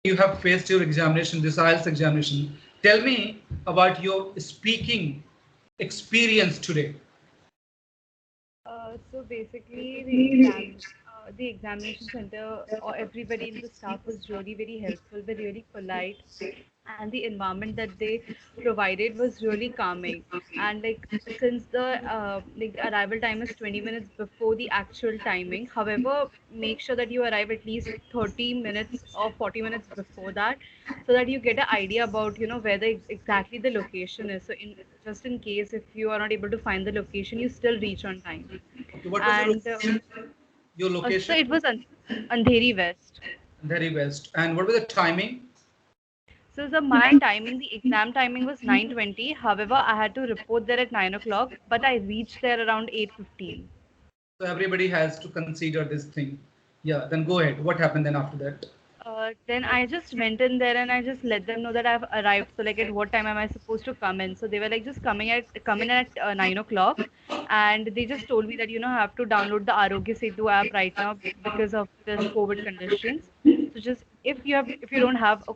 you have faced your examination, this IELTS examination. Tell me about your speaking experience today. So basically, the examination center or everybody in the staff was really very helpful. They're really polite, and the environment that they provided was really calming. And like since the arrival time is 20 minutes before the actual timing, however, make sure that you arrive at least 30 minutes or 40 minutes before that, so that you get an idea about where exactly the location is. So in just in case if you are not able to find the location, you still reach on time. Okay, what was your And location? Your so location? it was Andheri West. Very West. And what was the timing? So my timing, the exam timing was 9:20. However, I had to report there at 9 o'clock, but I reached there around 8:15. So everybody has to consider this thing. Yeah, then go ahead. What happened then after that? Then I just went in there and I just let them know that I've arrived. So like, at what time am I supposed to come in? So they were like, just come in at 9 o'clock, and they just told me that I have to download the Arogya Setu app right now because of this COVID conditions. So just if you don't have a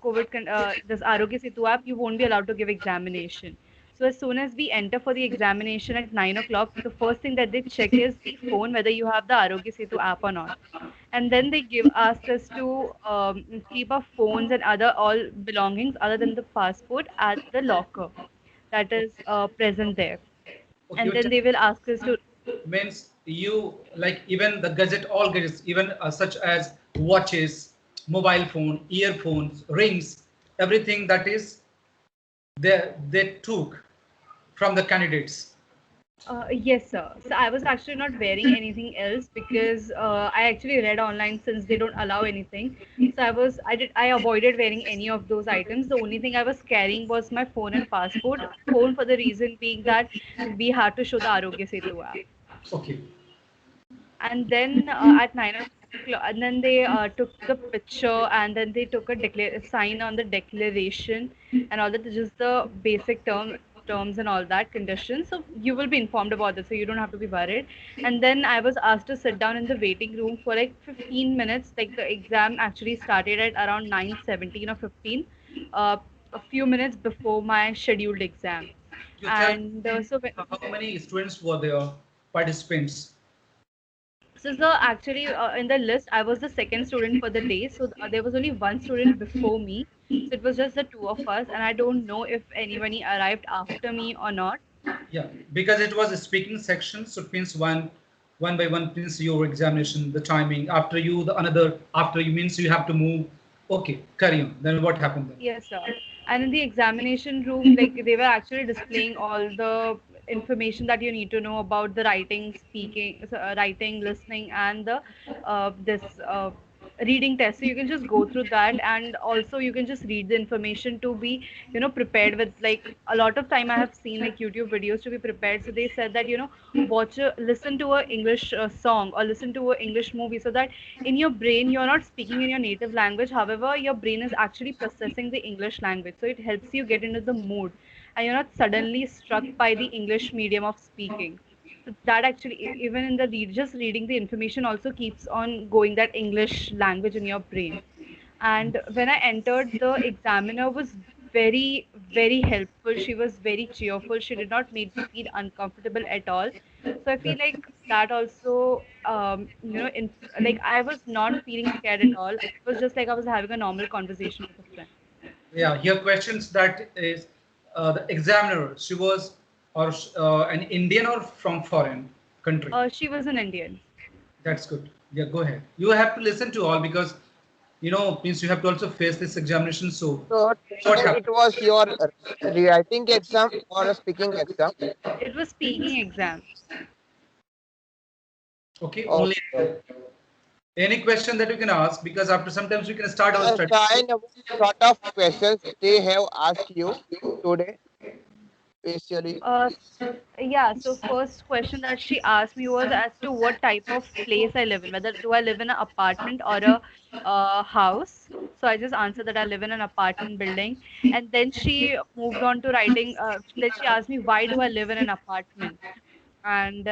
this Arogya Setu app, you won't be allowed to give examination. So as soon as we enter for the examination at 9 o'clock, the first thing that they check is the phone, whether you have the Arogya Setu app or not. And then they asked us to keep our phones and other all belongings other than the passport at the locker that is present there. Okay, And you then tell they will ask us to. means you like even the gadget, all gadgets, even such as watches, mobile phone, earphones, rings, everything that is they took from the candidates. Yes, sir. So I was actually not wearing anything else because I actually read online since they don't allow anything. So I avoided wearing any of those items. The only thing I was carrying was my phone and passport. Phone for the reason being that we had to show the Arogya Setu app. Okay. And then at 9 o'clock, and then they took the picture, and then they took a sign on the declaration and all that, just the basic terms and all that conditions. So you will be informed about this, so you don't have to be worried. And then I was asked to sit down in the waiting room for like 15 minutes. Like the exam actually started at around 9:17 or 15, a few minutes before my scheduled exam. You tell And me how many students were there, participants? so actually, in the list, I was the second student for the day. So there was only one student before me. So it was just the two of us, and I don't know if anybody arrived after me or not. Yeah, because it was a speaking section, so it means one by one means your examination, the timing. After you, the another. After you means you have to move. Okay, carry on. Then what happened then? Yes, sir. And in the examination room, like they were actually displaying all the information that you need to know about the writing, speaking, so, writing, listening, and the this reading test. So you can just go through that, and also you can just read the information to be, prepared with. Like a lot of time I have seen like YouTube videos to be prepared. So they said that listen to a English song or listen to a English movie, so that in your brain you're not speaking in your native language, however your brain is actually processing the English language, so it helps you get into the mood, and you're not suddenly struck by the English medium of speaking. So that actually even in the just reading the information also keeps on going that English language in your brain. And when I entered, the examiner was very, very helpful. She was very cheerful. She did not make me feel uncomfortable at all. So I feel That, like that also, like I was not feeling scared at all. It was just like I was having a normal conversation with a friend. yeah, here questions that is the examiner. She was or an Indian or from foreign country. She was an Indian. That's good. Yeah, go ahead. You have to listen to all because means you have to also face this examination. So So what it happened? was your writing exam or a speaking exam? It was speaking exam. Okay, only Okay. Okay. any question that you can ask because after sometimes we can start our study. Shine, what sort of questions they have asked you today, especially? Uh, yeah, so first question that she asked me was as to what type of place I live in, whether do I live in an apartment or a house. So I just answered that I live in an apartment building. And then she moved on to writing, then she asked me, why do I live in an apartment? And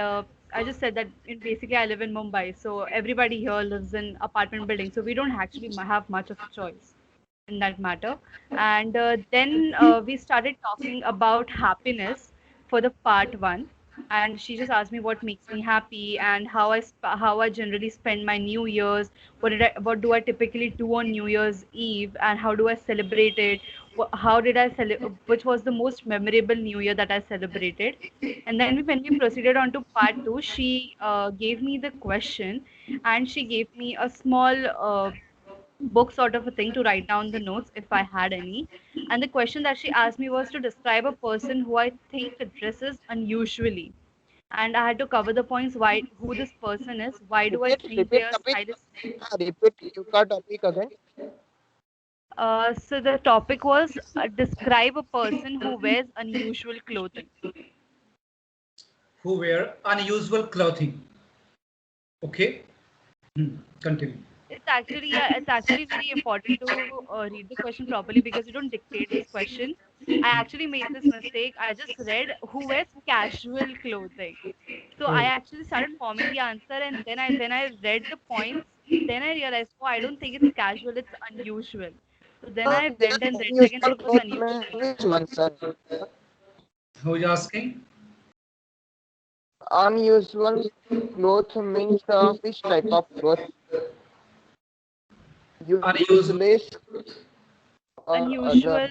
I just said that basically I live in Mumbai, so everybody here lives in apartment buildings, so we don't actually have much of a choice. in that matter. And then we started talking about happiness for the part one. And she just asked me what makes me happy and how I generally spend my New Year's. What do I typically do on New Year's Eve, and how do I celebrate it? How did I which was the most memorable New Year that I celebrated? And then when we proceeded on to part two, she gave me the question, and she gave me a small book sort of a thing to write down the notes if I had any. And the question that she asked me was to describe a person who I think dresses unusually. And I had to cover the points why who this person is, why do I think Repeat they are topic. stylish. Repeat your topic again. So the topic was describe a person who wears unusual clothing. Who wear unusual clothing. Okay. Continue. It's actually very important to read the question properly because you don't dictate this question. I actually made this mistake. I just read who wears casual clothing. So I Oh. actually started forming the answer, and then I when I read the points, then I realized, oh, I don't think it's casual, it's unusual. So then I went and read again, Unusual it was clothes mean unusual. which one, sir? Who is asking? Unusual clothes means which type of clothes? Unusual. Useless or other? Unusual,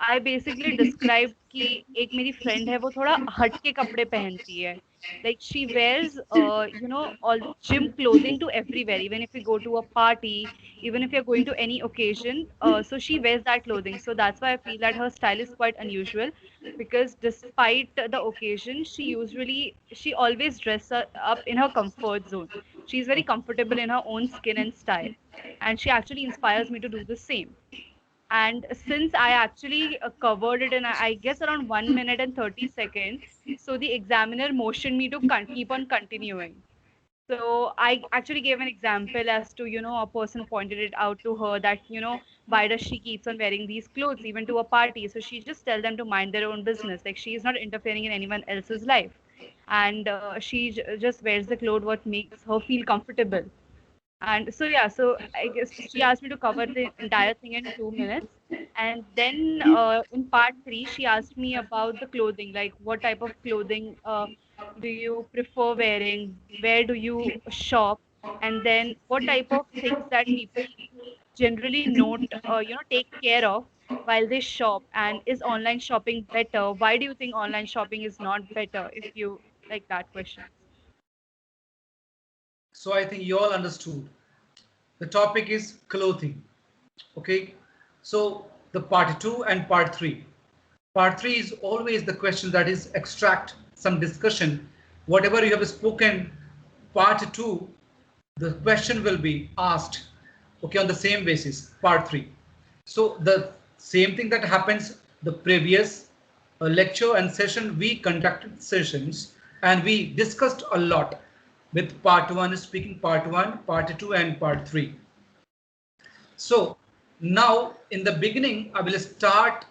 I basically describe कि एक मेरी friend है वो थोड़ा हट के कपड़े पहनती है like she wears you know all gym clothing to everywhere even if you go to a party even if you're going to any occasion, so she wears that clothing, so that's why I feel that her style is quite unusual because despite the occasion she always dresses up in her comfort zone. She's very comfortable in her own skin and style, and she actually inspires me to do the same. And since I actually covered it in, I guess, around 1 minute and 30 seconds, so the examiner motioned me to keep on continuing. So I actually gave an example as to, a person pointed it out to her that, why does she keeps on wearing these clothes even to a party? So she just tell them to mind their own business. Like she is not interfering in anyone else's life. And she just wears the clothes what makes her feel comfortable. And so yeah, so I guess she asked me to cover the entire thing in 2 minutes. And then in part three, she asked me about the clothing, like what type of clothing do you prefer wearing? Where do you shop? And then what type of things that people generally take care of while they shop? And is online shopping better? Why do you think online shopping is not better? If you like that question. So I think you all understood. The topic is clothing. Okay. So the part two and part three. Part three is always the question that is extract some discussion. Whatever you have spoken, part two, the question will be asked, okay, on the same basis, part three. So the same thing that happens the previous lecture and session, we conducted sessions and we discussed a lot with part one, speaking part one, part two, and part three. So now in the beginning, I'll start,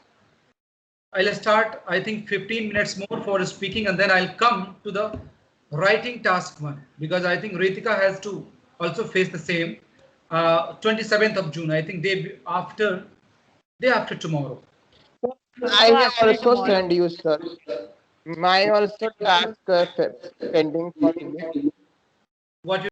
I think 15 minutes more for speaking, and then I'll come to the writing task one because I think Ritika has to also face the same. 27th of June, I think day after tomorrow. I So will actually also tomorrow. send you, sir. My also task pending for me. What